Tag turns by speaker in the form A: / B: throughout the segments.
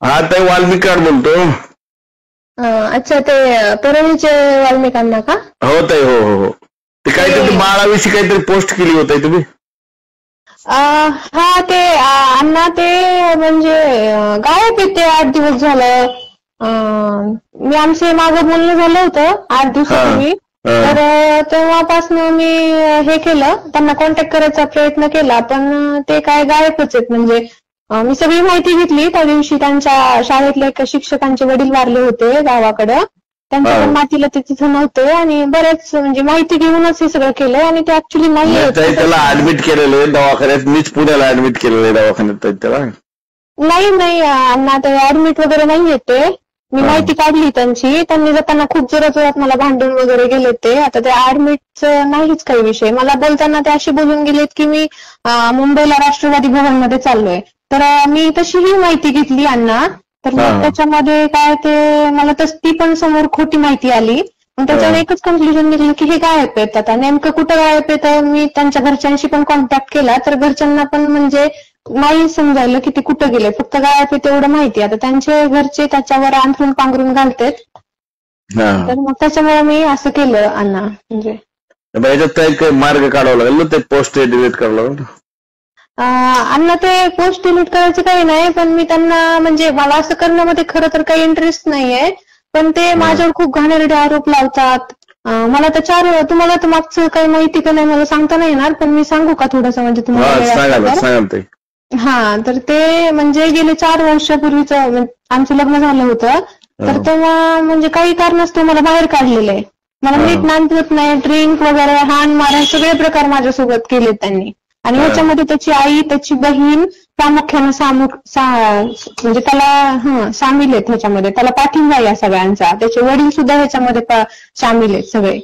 A: हा ताई वाल्मिक कार्ड बोलतो.
B: अच्छा, ते परळीचे वाल्मिकांना का?
A: हो ताई, हो हो हो. ते काहीतरी बाळाविषयी काहीतरी पोस्ट केली होती तुम्ही.
B: हा, ते अण्णा ते म्हणजे गायब येते 8 दिवस झालं. मी आमचे मागं बोलणं झालं होतं 8 दिवसापूर्वी. तर तेव्हापासून मी हे केलं, त्यांना कॉन्टॅक्ट करायचा प्रयत्न केला, पण ते काय गायबच आहेत. म्हणजे मी सगळी माहिती घेतली. त्या दिवशी त्यांच्या शाळेतले एका शिक्षकांचे वडील वारले होते गावाकडं. त्यांच्या पण मातीला ते तिथं नव्हते आणि बरेच म्हणजे माहिती घेऊनच हे सगळं केलंय आणि ते ऍक्च्युली नाही.
A: त्याला ऍडमिट केलेलं आहे दवाखान्यात. मीच पुण्याला ऍडमिट केलेलं आहे दवाखान्यात त्याला. नाही
B: अण्णा, ते ऍडमिट वगैरे नाही येते. मी माहिती काढली त्यांची. त्यांनी जाताना खूप जोरात मला भांडून वगैरे गेले ते. आता ते ऍडमिटचं नाहीच काही विषय. मला बोलताना ते असे बोलून गेलेत की मी मुंबईला राष्ट्रवादी भवनमध्ये चाललोय. तर मी तशीही माहिती घेतली अण्णा. तर मग त्याच्यामध्ये काय ते मला ती पण समोर खोटी माहिती आली. मग त्याच्यावर एकच कन्क्लुजन निघलं की हे गायब आहेत. आता नेमकं कुठं गायब आहे तर मी त्यांच्या घरच्यांशी पण कॉन्टॅक्ट केला. तर घरच्यांना पण म्हणजे नाही समजायला की ते कुठं गेले. फक्त गायब आहे तेवढं माहिती. आता त्यांचे घरचे त्याच्यावर अंथरून पांघरून घालतेत. तर मग त्याच्यामुळे मी असं केलं अण्णा. म्हणजे
A: याच्यात काही मार्ग काढावा लागेल ना, ते पोस्ट डिलीट करावं लागेल.
B: अण्णा, ते पोस्ट डिलीट करायचं काही नाही, पण मी त्यांना म्हणजे मला असं करण्यामध्ये खरं तर काही इंटरेस्ट नाहीये. पण ते माझ्यावर खूप घाणेरडे आरोप लावतात. मला तर तुम्हाला तर मागचं काही माहिती का नाही मला सांगता नाही येणार, पण मी सांगू का थोडंसं म्हणजे तुम्हाला? हा, तर ते म्हणजे गेले 4 वर्षापूर्वीच आमचं लग्न झालं होतं. तर तेव्हा म्हणजे काही कारणास्तव मला बाहेर काढलेलं आहे. मला नीट नांदवत नाही, ड्रिंक वगैरे, हाण मारा सगळे प्रकार माझ्यासोबत केले त्यांनी. आणि ह्याच्यामध्ये त्याची आई, त्याची बहीण प्रामुख्यानं म्हणजे त्याला सामील आहेत ह्याच्यामध्ये. त्याला पाठिंबा आहे या सगळ्यांचा. त्याचे वडील सुद्धा ह्याच्यामध्ये सामील आहेत सगळे.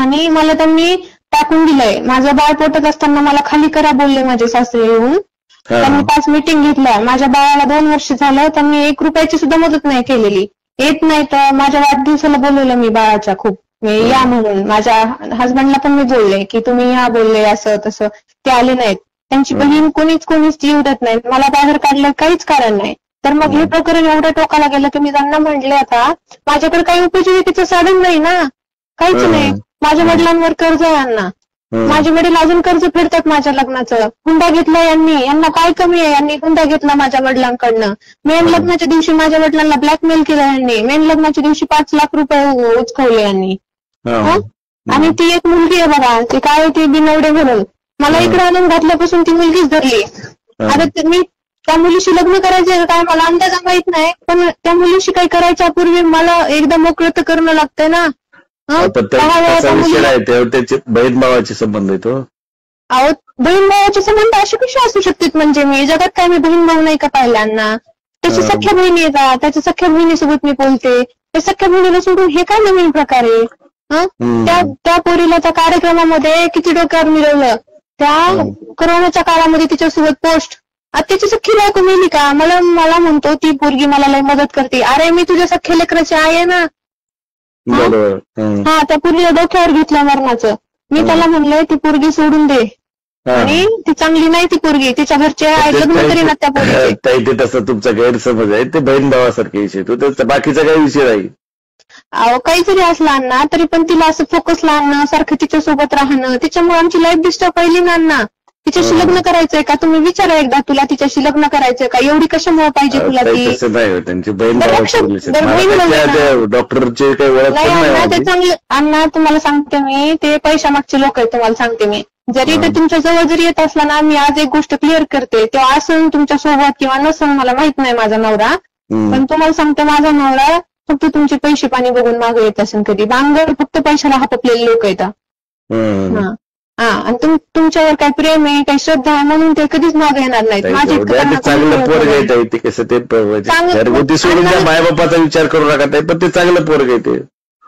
B: आणि मला त्यांनी टाकून दिलंय. माझं बाळ पोटात असताना मला खाली करा बोलले माझे सासरे येऊन. त्यांनी 5 मीटिंग घेतल्या. माझ्या बाळाला 2 वर्ष झालं. त्यांनी 1 रुपयाची सुद्धा मदत नाही केलेली. येत नाही तर माझ्या वाढदिवसाला बोलवलं मी बाळाच्या खूप या म्हणून. माझ्या हसबंडला पण मी बोलले की तुम्ही या बोलले असं तसं. ते आले नाहीत. त्यांची बहीण कोणीच जीव देत नाही. मला बाहेर काढलं काहीच कारण नाही. तर मग हे प्रकरण एवढ्या टोकाला गेलं की मी त्यांना म्हटले आता माझ्याकडे काही उपजीविकेचं साधन नाही ना, काहीच नाही. माझ्या वडिलांवर कर्ज आहे अण्णा. माझे वडील अजून कर्ज फेडतात माझ्या लग्नाचं. हुंडा घेतला यांना काय कमी आहे? यांनी हुंडा घेतला माझ्या वडिलांकडनं. मेन लग्नाच्या दिवशी माझ्या वडिलांना ब्लॅकमेल केलं यांनी. मेन लग्नाच्या दिवशी 5 लाख रुपये उचकवले यांनी. आणि ती एक मुलगी आहे बघा, ती काय ती बिनवडे म्हणून मला इकडे आणून घातल्यापासून ती मुलगीच धरली. आता मी त्या मुलीशी लग्न करायचे काय मला अंदाजा माहित नाही, पण त्या मुलीशी काही करायच्या पूर्वी मला एकदा मोकळं तर करणं लागतंय ना.
A: त्याचे बहीण भावाचे संबंध आहेत.
B: अहो, बहीण भावाचे संबंध असे कसे असू शकतात? म्हणजे मी जगात काय मी बहीण भाऊ नाही का पाहिल्यांना? त्याची सख्या बहिणी येतात, त्याच्या सख्या बहिणीसोबत मी बोलते. त्या सख्या बहिणीला सोडून हे काय नवीन प्रकार आहे? त्या पोरीला त्या कार्यक्रमामध्ये किती डोक्यावर मिळवलं. त्या कोरोनाच्या काळामध्ये तिच्यासोबत पोस्ट. आता त्याची सख्खी बायको मिळली का? मला म्हणतो ती पोरगी मला लय मदत करते. अरे मी तुझ्या सख्या लेकराची आई आहे ना. त्या पोरीला डोक्यावर घेतलं मरणाचं. मी त्याला म्हणलंय ती पोरगी सोडून दे. आणि ती चांगली नाही ती पोरगी. तिच्या घरचे लग्न तरी ना त्या पोरीचे.
A: तसं तुमचा गैरसमज आहे. ते बहीण भावासारखे विषय. तो बाकीचा काही विषय नाही.
B: अहो, काही जरी असला अण्णा तरी पण तिला असं फोकसला आणणं, सारखं तिच्यासोबत राहणं, त्याच्यामुळे आमची लाईफ डिस्टर्ब पहिली ना अण्णा. तिच्याशी लग्न करायचंय का? तुम्ही विचारा एकदा, तुला तिच्याशी लग्न करायचंय का? एवढी कशामुळे पाहिजे तुला ती?
A: त्यांची बहीण डॉक्टरचे काही ओळख
B: ते चांगले अण्णा. तुम्हाला सांगते मी, ते पैशामागचे लोक आहेत. तुम्हाला सांगते मी, जरी ते तुमच्या जवळ जरी येत असला ना, मी आज एक गोष्ट क्लिअर करते. तो असून तुमच्या सोबत किंवा नसून मला माहित नाही माझा नवरा, पण तुम्हाला सांगते माझा नवरा फक्त तुमचे पैसे पाणी बघून मागे येत असेल कधी. बांगर फक्त पैशाला हापलेले लोक येतात. आणि तुमच्यावर काही प्रेम आहे, काही श्रद्धा आहे म्हणून ते कधीच मागे येणार नाहीत.
A: चांगलं पोरग येते ते कसं ते घरगुती सोडून मायबापाचा विचार करू नका. पण ते चांगलं पोरग येते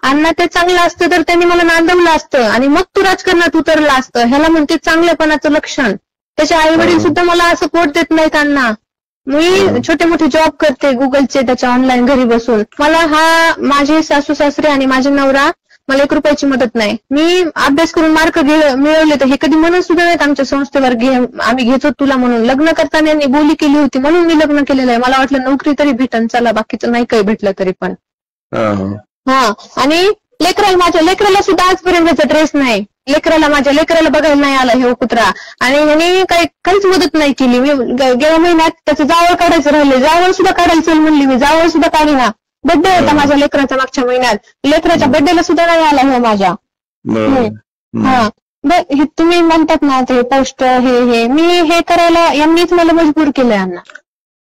B: अण्णा. ते चांगलं असतं तर त्यांनी मला नांदवलं असतं आणि मग तू राजकारणात उतरला असतं. ह्याला म्हणते चांगलेपणाचं लक्षण. त्याचे आई वडील सुद्धा मला सपोर्ट देत नाहीत अण्णा. मी छोटे मोठे जॉब करते गुगलचे, त्याच्या ऑनलाईन घरी बसून. मला माझे सासू सासरे आणि माझे नवरा मला 1 रुपयाची मदत नाही. मी अभ्यास करून मार्क मिळवले तर हे कधी म्हणत सुद्धा नाहीत आमच्या संस्थेवर आम्ही घेतो तुला म्हणून. लग्न करताना यांनी बोली केली होती म्हणून मी लग्न केलेलं आहे. मला वाटलं नोकरी तरी भेटन, चला बाकीचं नाही काही भेटलं तरी पण. हा, आणि माझ्या लेकराला सुद्धा आजपर्यंत ड्रेस नाही. माझ्या लेकराला बघायला नाही आला हे कुत्रा, आणि ह्याने काहीच मदत नाही केली. मी गेल्या महिन्यात त्याचं जावळ काढायचं राहिले, जावळ सुद्धा काढायचं म्हणली मी, जावळ सुद्धा काढीना. बर्थडे होता माझ्या लेकराचा मागच्या महिन्यात, लेकराच्या बर्थडेला सुद्धा नाही आला हे माझ्या. हा, हे तुम्ही म्हणतात ना ते पोस्ट हे मी हे करायला यांनीच मला मजबूर केलंय अण्णा.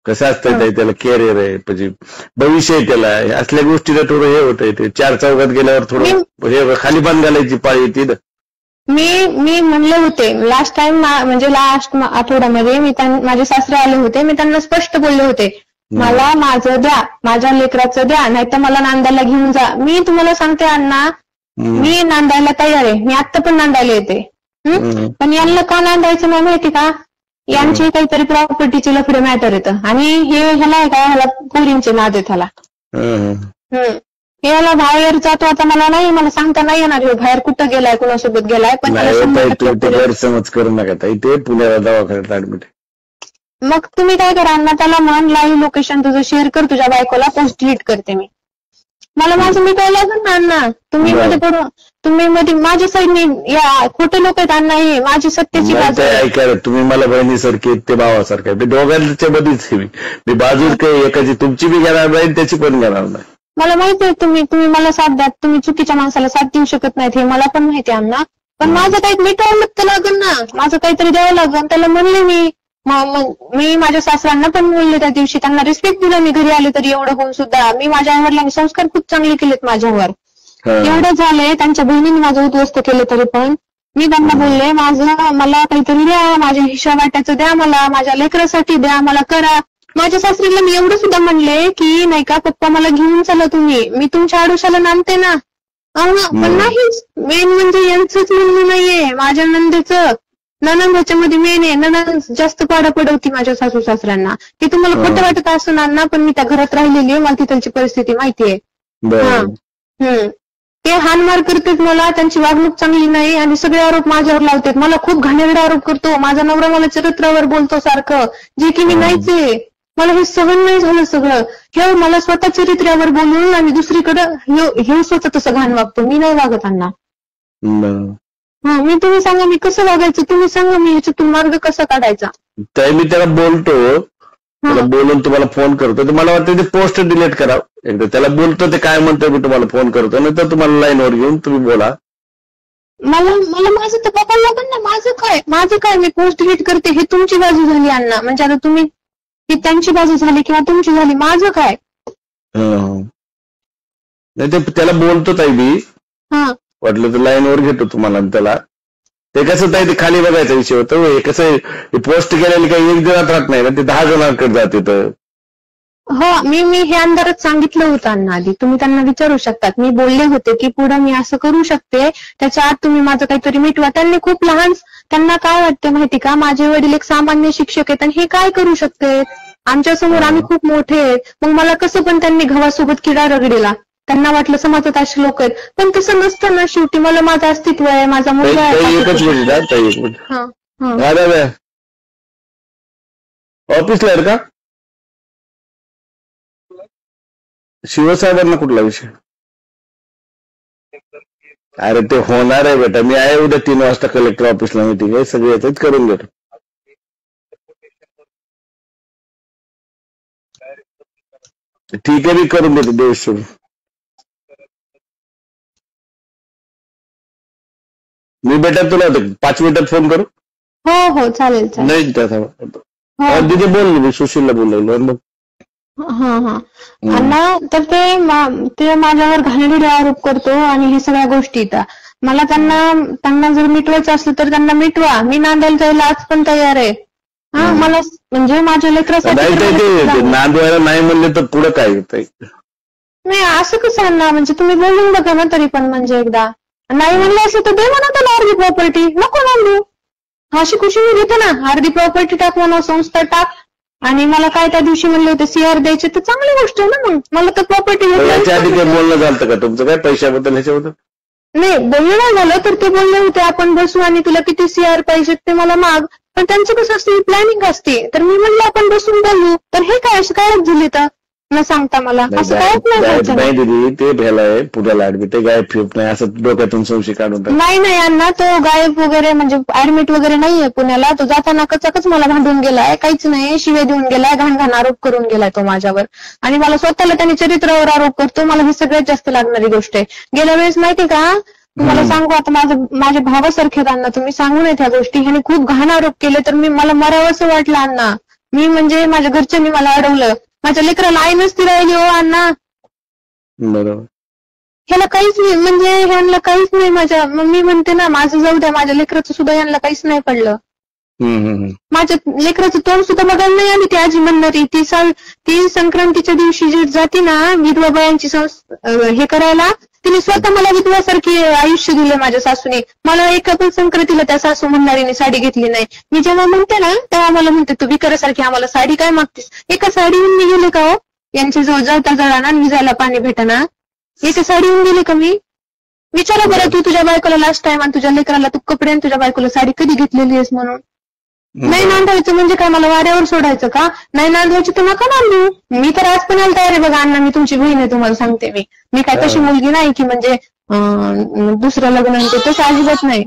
A: कसं असतं त्याला कॅरियर आहे, म्हणजे भविष्य आहे त्याला, असल्या गोष्टीला थोडं हे होतंय. ते 4 चौघात गेल्यावर थोडं हे खाली बांध घालायची पाळी येते ना.
B: मी म्हणले होते लास्ट टाइम, म्हणजे लास्ट आठवड्यामध्ये माझे सासरे आले होते, मी त्यांना स्पष्ट बोलले होते मला माझं द्या, माझ्या लेकराचं द्या, नाहीतर मला नांदायला घेऊन जा. मी तुम्हाला सांगते अण्णा, मी नांदायला तयार आहे, मी आत्ता पण नांदायला येते. पण यांना का नांदायचं नाही माहिती का, यांची काहीतरी प्रॉपर्टीचे लफडे मॅटर येतं, आणि ह्याला पोरींचे नाद आहेत ह्याला. याला बाहेर जातो आता, मला सांगता नाही येणार बाहेर कुठं गेलाय, कुणासोबत गेलाय. पण
A: गैरसमज करू नका ताई, ते पुण्याला दवाखान्यात ऍडमिट.
B: मग तुम्ही काय करा अण्णा, त्याला म्हण लाईव्ह लोकेशन तुझं शेअर कर तुझ्या बायकोला, पोस्ट डिलीट करते मी. मला माझं मिटवायला लागेल ना अण्णा. तुम्ही मध्ये माझ्या साईडने या खोटे लोक आहेत अण्णा, हे माझी सत्याची बाजू.
A: ऐका, तुम्ही मला बहिणीसारखे ते भावासारखे, मी दोघांच्या मध्येच मी बाजूच काही एकाची तुमची बी घेणार नाही त्याची पण घेणार नाही.
B: मला माहिती आहे तुम्ही मला साथ द्या, तुम्ही चुकीच्या माणसाला साथ देऊ शकत नाहीत हे मला पण माहिती आहे अण्णा. पण माझं काही मिटवायला तर लागेल ना, माझं काहीतरी द्यावं लागेल त्याला. म्हणले मी माझ्या सासऱ्यांना पण बोलले त्या दिवशी, त्यांना रिस्पेक्ट दिला मी घरी आले तरी एवढं होऊन सुद्धा. मी माझ्या आईवडिलांनी संस्कार खूप चांगले केलेत माझ्यावर, एवढं झालंय. त्यांच्या बहिणीने माझं उद्ध्वस्त केलं तरी पण मी त्यांना बोलले मला काहीतरी द्या, माझ्या हिशा वाट्याचं द्या, मला माझ्या लेकरासाठी द्या, मला करा. माझ्या सासरीला मी एवढं सुद्धा म्हणले की नाही का पप्पा मला घेऊन चला तुम्ही, मी तुमच्या आडोशाला नांदते ना. पण नाहीच, मेन म्हणजे यांचंच म्हणणं नाहीये, माझ्या नंदेचं. ननंद ह्याच्यामध्ये मेन आहे, ननंद जास्त पाडा पडवती माझ्या सासू सासऱ्यांना. ते तुम्हाला खोटं वाटत असणार ना, पण मी त्या घरात राहिलेली आहे, मला तिथलची परिस्थिती माहितीये. ते हानमार करतात मला, त्यांची वागणूक चांगली नाही, आणि सगळे आरोप माझ्यावर लावतात. मला खूप घाणेरडे आरोप करतो माझा नवरा, मला चरित्रावर बोलतो सारखं, जे की मी नाहीच आहे. मला हे सहन नाही झालं सगळं. हे मला स्वतः चरित्र्यावर बोलून आणि दुसरीकडं हे स्वतः तसं घाण वागतो. मी नाही वागत अण्णा. मी तुम्ही सांगा मी कसं वागायचं, तुम्ही सांगा मी ह्याच्यातून मार्ग कसा काढायचा.
A: मी त्याला बोलतो, त्याला बोलून तुम्हाला फोन करतो. तर मला वाटतं ते पोस्ट डिलीट करावं एकदा. त्याला बोलतो ते काय म्हणतो मी तुम्हाला फोन करतो, नाही तर तुम्हाला लाईनवर घेऊन तुम्ही बोला.
B: मला माझं तर बघायला लागेल ना, माझं काय मी पोस्ट डिलीट करते हे तुमची बाजू झाली अण्णा. म्हणजे आता तुम्ही ती त्यांची बाजू झाली किंवा तुमची झाली, माझं काय.
A: नाही ते त्याला बोलतो ताई मी, वाटलं तर लाईनवर घेतो तुम्हाला. त्याला ते कसं ताई ते खाली बघायचा विषय होतो. हे कसं पोस्ट केलेली काही एक दिवसात राहत नाही ना, ते 10 जणांकडे जाते. तर
B: मी हे अंधारात सांगितलं होतं अण्णा आधी, तुम्ही त्यांना विचारू शकतात. मी बोलले होते की पुढे मी असं करू शकते, त्याच्या आत तुम्ही माझं काहीतरी मिटवा. त्यांनी खूप लहान, त्यांना काय वाटतं माहिती का, माझे वडील एक सामान्य शिक्षक आहेत आणि हे काय करू शकते, आमच्या समोर आम्ही खूप मोठे आहेत. मग मला कसं पण त्यांनी गव्हासोबत किडा रगडीला. त्यांना वाटलं समाजात असे लोक आहेत, पण तसं नसतं ना. शेवटी मला माझं अस्तित्व आहे, माझा मुलगा आहे.
A: ऑफिसला आहे का शिवसाहेबांना कुठला विषय? अरे ते होणार आहे बेटा, मी आहे उद्या 3 वाजता कलेक्टर ऑफिसला मीटिंग आहे, सगळे येतात करून घेतो. ठीक आहे, मी करून देतो देश. मी बेटा तुला 5 मिनिटात फोन करू?
B: हो चालेल.
A: नाही त्याचा दिदी बोल, मी सुशीलला बोललो मग.
B: अण्णा तर ते माझ्यावर घाणेरडे आरोप करतो आणि हे सगळ्या गोष्टी. मला त्यांना जर मिटवायचं असलं तर त्यांना मिटवा, मी नांदायला जायला आज पण तयार आहे. मला म्हणजे माझ्या लेकरासाठी
A: नांदवायला नाही म्हणले तर पुढे काय येत
B: नाही. असं कसं अण्णा, म्हणजे तुम्ही बोलून बघा ना तरी पण. म्हणजे एकदा नाही म्हणलं असं तर दे म्हणा त्याला अर्धी प्रॉपर्टी, नको नांदू. अशी खुशी मी घेते ना, अर्धी प्रॉपर्टी टाक म्हणा, संस्था टाक. आणि मला काय त्या दिवशी म्हणले होते CR द्यायचे, तर चांगली गोष्ट आहे ना. मग मला तर प्रॉपर्टी
A: याच्या आधी काही बोलणं झालं का तुमचं काय पैशाबद्दल ह्याच्याबद्दल?
B: नाही बोलणं नाही झालं तर ते बोलले होते आपण बसू आणि तुला किती सीआर पाहिजे ते मला माग. पण त्यांचं कसं असते प्लॅनिंग असते. तर मी म्हणलं आपण बसून बोलू. तर हे काय असं काय झाले तर न सांगता मला असं कायच नाही.
A: नाही दिदी ते भेलाय पुण्याला ऍडमिट आहे गायब फिरत नाही असं डोक्यातून संशय काढून
B: नाही अण्णा तो गायब वगैरे म्हणजे ऍडमिट वगैरे नाहीये पुण्याला. तो जाताना कचाकच मला भांडून गेलाय काहीच नाही शिवे देऊन गेलाय घाण आरोप करून गेलाय तो माझ्यावर. आणि मला स्वतःला त्याने चरित्रावर आरोप करतो. मला ही सगळ्यात जास्त लागणारी गोष्ट आहे. गेल्या वेळेस माहिती का तुम्हाला सांगू आता माझ्या भावासारखे अण्णा तुम्ही सांगू नये त्या गोष्टी. ह्याने खूप घाण आरोप केले तर मला मरावंसं वाटलं अण्णा. मी म्हणजे माझ्या घरच्यांनी मला अडवलं. माझ्या लेकराला आई नसती राहिली हो अण्णा.
A: बरोबर
B: ह्याला काहीच नाही म्हणजे ह्यांना काहीच नाही माझ्या. मी म्हणते ना माझं जाऊ द्या माझ्या लेकराचं सुद्धा यांना काहीच नाही पडलं. माझ्या लेकराचं तोंड सुद्धा बघायला नाही आली ती आजी म्हणणारी. ती संक्रांतीच्या दिवशी जी जाती ना विधवा बायांची हे करायला तिने स्वतः मला विधवासारखी आयुष्य दिले माझ्या सासूने. मला एका पण संक्रांतीला त्या सासू म्हणणारीने साडी घेतली नाही. मी जेव्हा म्हणते ना तेव्हा मला म्हणते तू विकारासारखी आम्हाला साडी काय मागतेस. एका साडीहून मी गेले का हो यांच्या जवळ जळता जळाना आणि विजायला पाणी भेटाना. एका साडीहून गेले का मी. विचारा बरं तू तुझ्या बायकोला लास्ट टाइम आणि तुझ्या लेकराला तू कपडे आणि तुझ्या बायकोला साडी कधी घेतलेली आहेस म्हणून. नाही नांदवायचं म्हणजे काय मला वाऱ्यावर सोडायचं का. नाही नांदवायची तर नका नांदू. मी तर आज पण यायला तयार आहे बघा अण्णा. मी तुमची बहीण आहे तुम्हाला सांगते. मी काय तशी मुलगी नाही की म्हणजे दुसरं लग्न आणते तसं अजिबात नाही.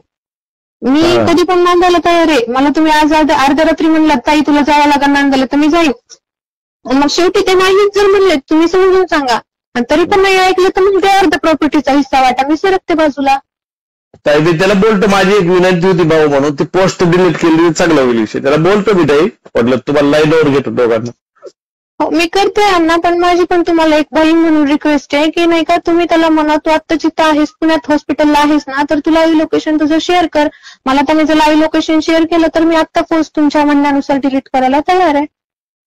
B: मी कधी पण नांदायला तयार आहे. मला तुम्ही आज अर्ध्या रात्री म्हणलात ताई तुला जावं लागेल नांदायला तर मी जाईल. मग शेवटी ते नाहीच जर म्हणले तुम्ही समजून सांगा. आणि तरी पण नाही ऐकलं तर मग ते अर्ध प्रॉपर्टीचा हिस्सा वाटा मी सरकते बाजूला.
A: ताई त्याला बोलतो माझी एक विनंती होती भाऊ म्हणून ती पोस्ट डिलीट केली चांगला होईल विषय. त्याला बोलतो मी ताई म्हटलं तुम्हाला लाईनवर घेतो दोघांना.
B: हो मी करते अण्णा. पण माझी पण तुम्हाला एक बहीण म्हणून रिक्वेस्ट आहे की नाही का तुम्ही त्याला म्हणा तू आत्ता जिथं आहेस पुण्यात हॉस्पिटलला आहेस ना तर तू लाईव्ह लोकेशन तुझं शेअर कर. मला त्याने जर लाईव्ह लोकेशन शेअर केलं तर मी आत्ता पोस्ट तुमच्या म्हणण्यानुसार डिलीट करायला तयार आहे.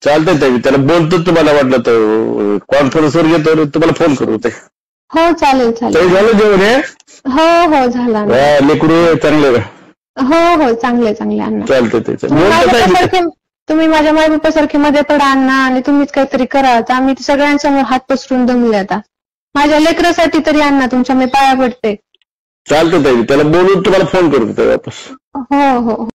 A: चालतंय ताई त्याला बोलतो तुम्हाला वाटलं तर कॉन्फरन्सवर घेतो तुम्हाला फोन करू ते.
B: हो चालेल
A: झालं जेवण हे.
B: हो झाला
A: लेकरू चांगले
B: हो चांगले अण्णा.
A: चालतंय
B: तुम्ही माझ्या मायबापासारखे मध्ये पडा अण्णा आणि तुम्हीच काहीतरी करा. आता आम्ही सगळ्यांसमोर हात पसरून दमले आता. माझ्या लेकरासाठी तरी अण्णा तुमच्या मी पाया पडते.
A: चालतंय ताई त्याला बोलून तुम्हाला फोन करू वापस.
B: हो